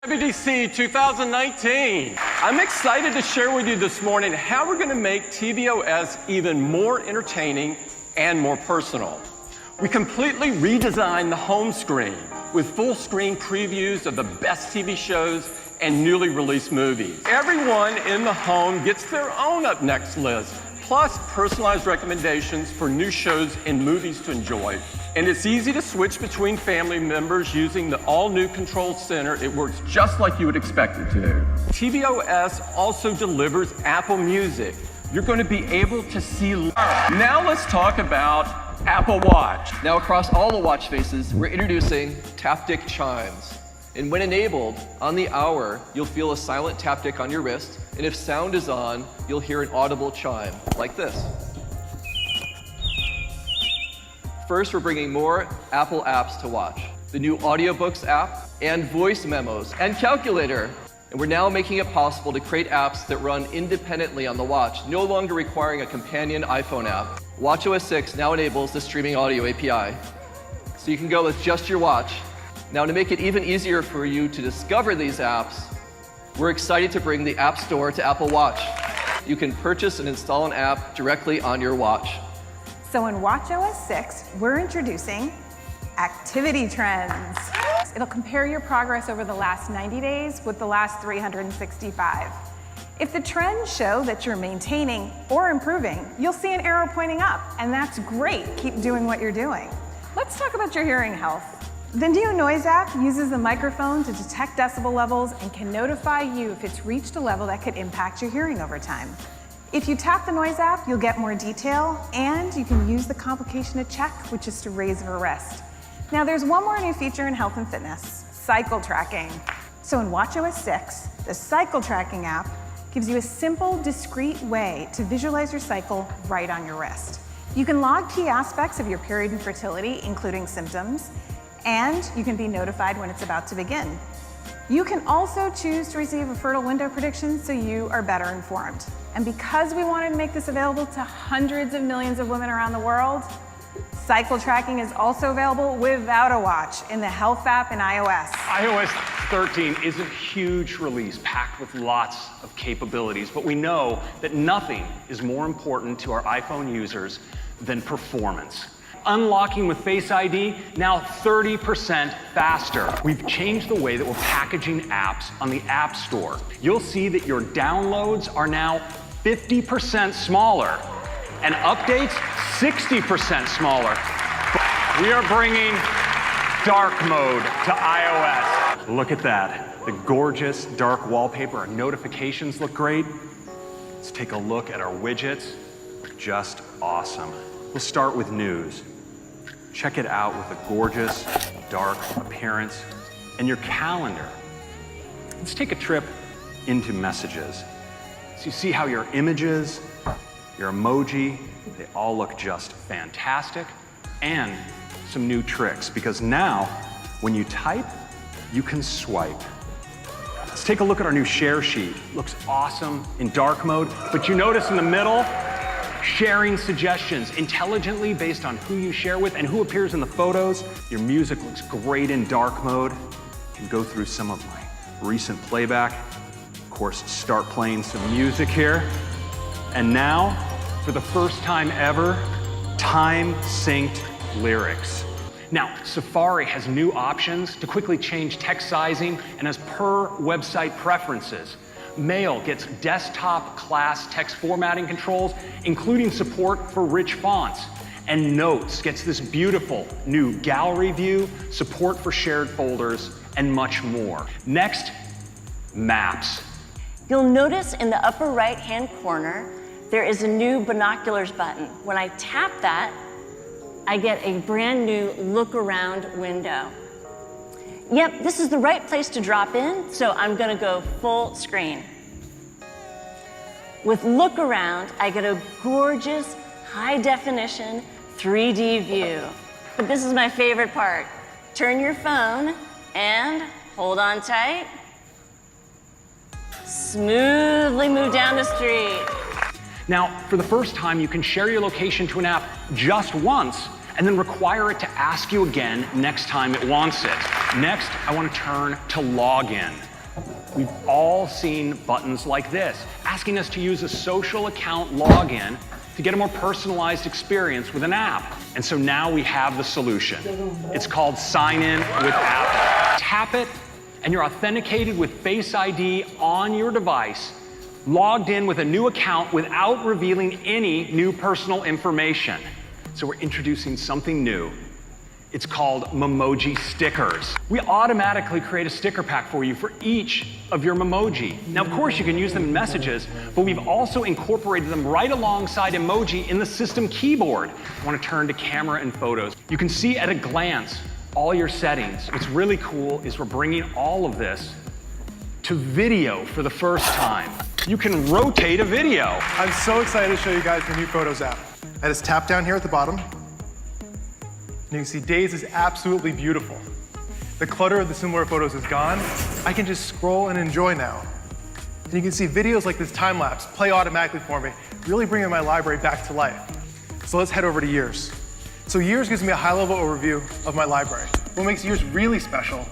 WDC 2019. I'm excited to share with you this morning how we're going to make tvOS even more entertaining and more personal. We completely redesigned the home screen with full screen previews of the best TV shows and newly released movies. Everyone in the home gets their own up next list, plus personalized recommendations for new shows and movies to enjoy. And it's easy to switch between family members using the all-new Control Center. It works just like you would expect it to. tvOS also delivers Apple Music. You're going to be able to see. Now let's talk about Apple Watch. Now across all the watch faces, we're introducing Taptic Chimes. And when enabled, on the hour, you'll feel a silent taptic on your wrist, and if sound is on, you'll hear an audible chime, like this. First, we're bringing more Apple apps to watch. The new Audiobooks app, and Voice Memos, and Calculator. And we're now making it possible to create apps that run independently on the watch, no longer requiring a companion iPhone app. watchOS 6 now enables the streaming audio API. So you can go with just your watch. Now, to make it even easier for you to discover these apps, we're excited to bring the App Store to Apple Watch. You can purchase and install an app directly on your watch. So in watchOS 6, we're introducing Activity Trends. It'll compare your progress over the last 90 days with the last 365. If the trends show that you're maintaining or improving, you'll see an arrow pointing up, and that's great. Keep doing what you're doing. Let's talk about your hearing health. The new Noise app uses the microphone to detect decibel levels and can notify you if it's reached a level that could impact your hearing over time. If you tap the Noise app, you'll get more detail, and you can use the complication to check, which is to raise or rest. Now, there's one more new feature in health and fitness, cycle tracking. So in watchOS 6, the cycle tracking app gives you a simple, discrete way to visualize your cycle right on your wrist. You can log key aspects of your period and fertility, including symptoms, and you can be notified when it's about to begin. You can also choose to receive a fertile window prediction so you are better informed. And because we wanted to make this available to hundreds of millions of women around the world, cycle tracking is also available without a watch in the Health app in iOS. iOS 13 is a huge release packed with lots of capabilities, but we know that nothing is more important to our iPhone users than performance. Unlocking with Face ID, now 30% faster. We've changed the way that we're packaging apps on the App Store. You'll see that your downloads are now 50% smaller and updates 60% smaller. We are bringing dark mode to iOS. Look at that, the gorgeous dark wallpaper. Our notifications look great. Let's take a look at our widgets. Just awesome. We'll start with news. Check it out with a gorgeous, dark appearance. And your calendar. Let's take a trip into messages. So you see how your images, your emoji, they all look just fantastic. And some new tricks, because now, when you type, you can swipe. Let's take a look at our new share sheet. Looks awesome in dark mode, but you notice in the middle, sharing suggestions intelligently based on who you share with and who appears in the photos. Your music looks great in dark mode. You can go through some of my recent playback. Of course, start playing some music here. And now, for the first time ever, time-synced lyrics. Now, Safari has new options to quickly change text sizing and as per website preferences. Mail gets desktop class text formatting controls, including support for rich fonts. And Notes gets this beautiful new gallery view, support for shared folders, and much more. Next, Maps. You'll notice in the upper right-hand corner, there is a new binoculars button. When I tap that, I get a brand new look around window. Yep, this is the right place to drop in, so I'm gonna go full screen. With look around, I get a gorgeous, high definition 3D view. But this is my favorite part. Turn your phone and hold on tight. Smoothly move down the street. Now, for the first time, you can share your location to an app just once and then require it to ask you again next time it wants it. Next, I want to turn to login. We've all seen buttons like this, asking us to use a social account login to get a more personalized experience with an app. And so now we have the solution. It's called Sign In with Apple. Tap it, and you're authenticated with Face ID on your device, logged in with a new account without revealing any new personal information. So we're introducing something new. It's called Memoji stickers. We automatically create a sticker pack for you for each of your Memoji. Now, of course, you can use them in messages, but we've also incorporated them right alongside emoji in the system keyboard. I want to turn to camera and photos. You can see at a glance all your settings. What's really cool is we're bringing all of this to video for the first time. You can rotate a video. I'm so excited to show you guys the new Photos app. I just tap down here at the bottom. And you can see Days is absolutely beautiful. The clutter of the similar photos is gone. I can just scroll and enjoy now. And you can see videos like this time lapse play automatically for me, really bringing my library back to life. So let's head over to Years. So Years gives me a high-level overview of my library. What makes Years really special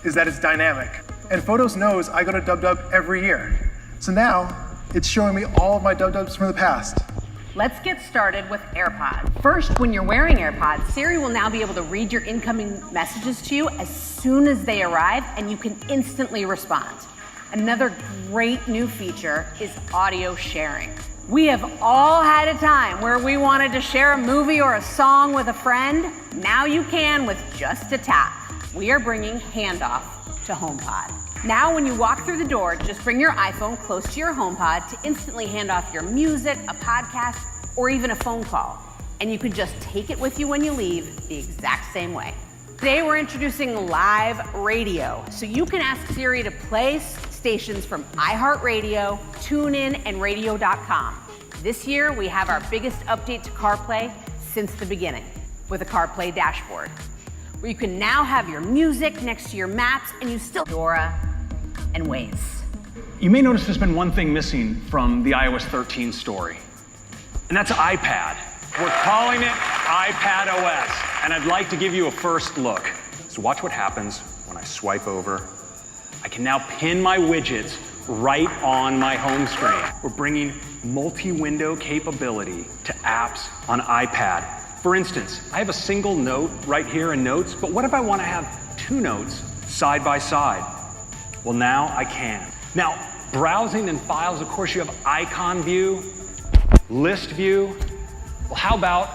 is that it's dynamic. And Photos knows I go to DubDub every year. So now it's showing me all of my DubDubs from the past. Let's get started with AirPods. First, when you're wearing AirPods, Siri will now be able to read your incoming messages to you as soon as they arrive, and you can instantly respond. Another great new feature is audio sharing. We have all had a time where we wanted to share a movie or a song with a friend. Now you can with just a tap. We are bringing Handoff to HomePod. Now, when you walk through the door, just bring your iPhone close to your HomePod to instantly hand off your music, a podcast, or even a phone call. And you can just take it with you when you leave the exact same way. Today, we're introducing live radio. So you can ask Siri to play stations from iHeartRadio, TuneIn, and radio.com. This year, we have our biggest update to CarPlay since the beginning with a CarPlay dashboard, where you can now have your music next to your maps and you still Dora and Waze. You may notice there's been one thing missing from the iOS 13 story, and that's iPad. We're calling it iPad OS, and I'd like to give you a first look. So watch what happens when I swipe over. I can now pin my widgets right on my home screen. We're bringing multi-window capability to apps on iPad. For instance, I have a single note right here in Notes, but what if I want to have two notes side by side? Well, now I can. Now, browsing in files, of course, you have icon view, list view. Well, how about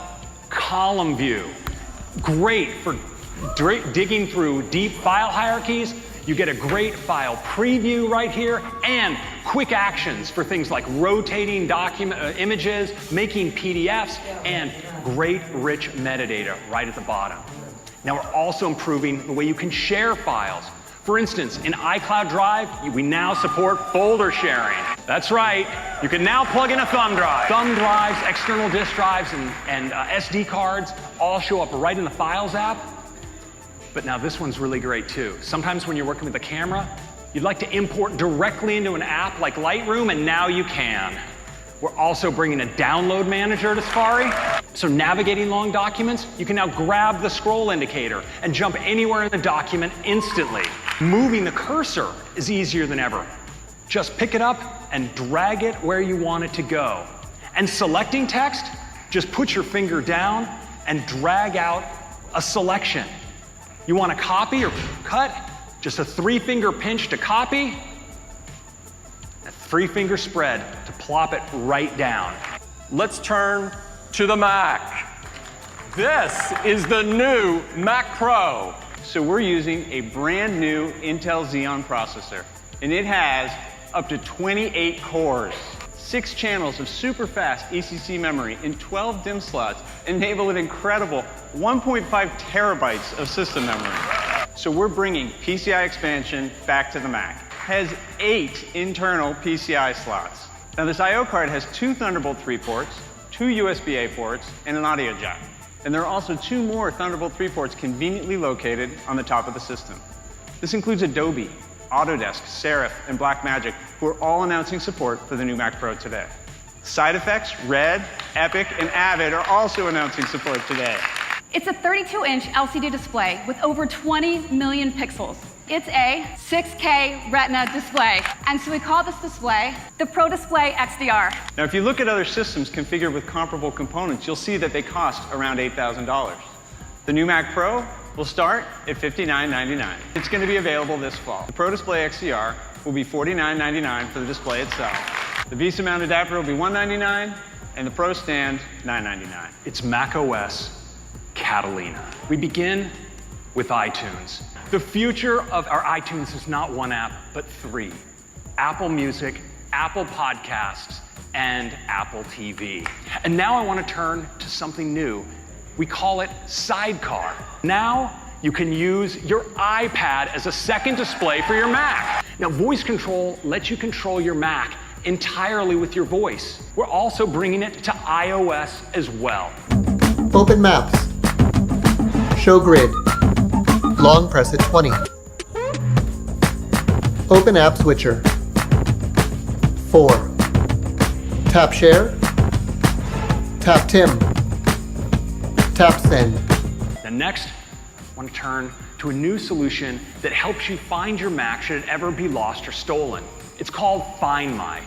column view? Great for digging through deep file hierarchies. You get a great file preview right here, and quick actions for things like rotating document images, making PDFs, and great rich metadata right at the bottom. Now we're also improving the way you can share files. For instance, in iCloud Drive, we now support folder sharing. That's right, you can now plug in a thumb drive. Thumb drives, external disk drives, and SD cards all show up right in the Files app. But now this one's really great too. Sometimes when you're working with a camera, you'd like to import directly into an app like Lightroom, and now you can. We're also bringing a download manager to Safari. So navigating long documents, you can now grab the scroll indicator and jump anywhere in the document instantly. Moving the cursor is easier than ever. Just pick it up and drag it where you want it to go. And selecting text, just put your finger down and drag out a selection. You want to copy or cut? Just a 3-finger pinch to copy, a 3-finger spread to plop it right down. Let's turn to the Mac. This is the new Mac Pro. So we're using a brand new Intel Xeon processor, and it has up to 28 cores. 6 channels of super fast ECC memory and 12 DIMM slots enable an incredible 1.5 terabytes of system memory. So we're bringing PCI expansion back to the Mac. It has 8 internal PCI slots. Now this I/O card has 2 Thunderbolt 3 ports, 2 USB-A ports, and an audio jack. And there are also 2 more Thunderbolt 3 ports conveniently located on the top of the system. This includes Adobe, Autodesk, Serif, and Blackmagic, who are all announcing support for the new Mac Pro today. Side effects, Red, Epic, and Avid are also announcing support today. It's a 32-inch LCD display with over 20 million pixels. It's a 6K Retina display. And so we call this display the Pro Display XDR. Now, if you look at other systems configured with comparable components, you'll see that they cost around $8,000. The new Mac Pro will start at $59.99. It's going to be available this fall. The Pro Display XDR will be $49.99 for the display itself. The VESA mount adapter will be $199, and the Pro stand, $999. It's macOS Catalina. We begin with iTunes. The future of our iTunes is not one app, but three. Apple Music, Apple Podcasts, and Apple TV. And now I want to turn to something new. We call it Sidecar. Now you can use your iPad as a second display for your Mac. Now, voice control lets you control your Mac entirely with your voice. We're also bringing it to iOS as well. Open Maps. Show Grid. Long press at 20. Open App Switcher. 4. Tap Share. Tap Tim. Tap Send. And next, I want to turn to a new solution that helps you find your Mac should it ever be lost or stolen. It's called Find My.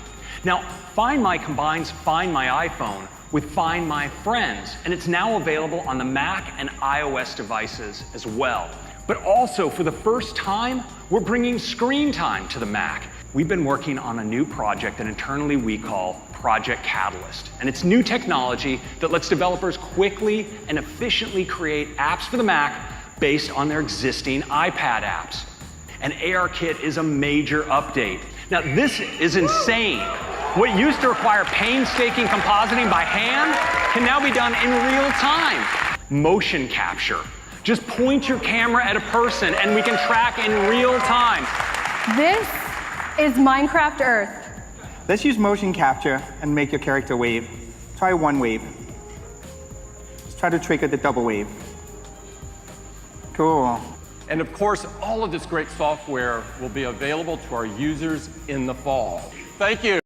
Now, Find My combines Find My iPhone with Find My Friends, and it's now available on the Mac and iOS devices as well. But also, for the first time, we're bringing screen time to the Mac. We've been working on a new project that internally we call Project Catalyst, and it's new technology that lets developers quickly and efficiently create apps for the Mac based on their existing iPad apps. And ARKit is a major update. Now, this is insane. What used to require painstaking compositing by hand can now be done in real time. Motion capture. Just point your camera at a person and we can track in real time. This is Minecraft Earth. Let's use motion capture and make your character wave. Try one wave. Let's try to trigger the double wave. Cool. And of course, all of this great software will be available to our users in the fall. Thank you.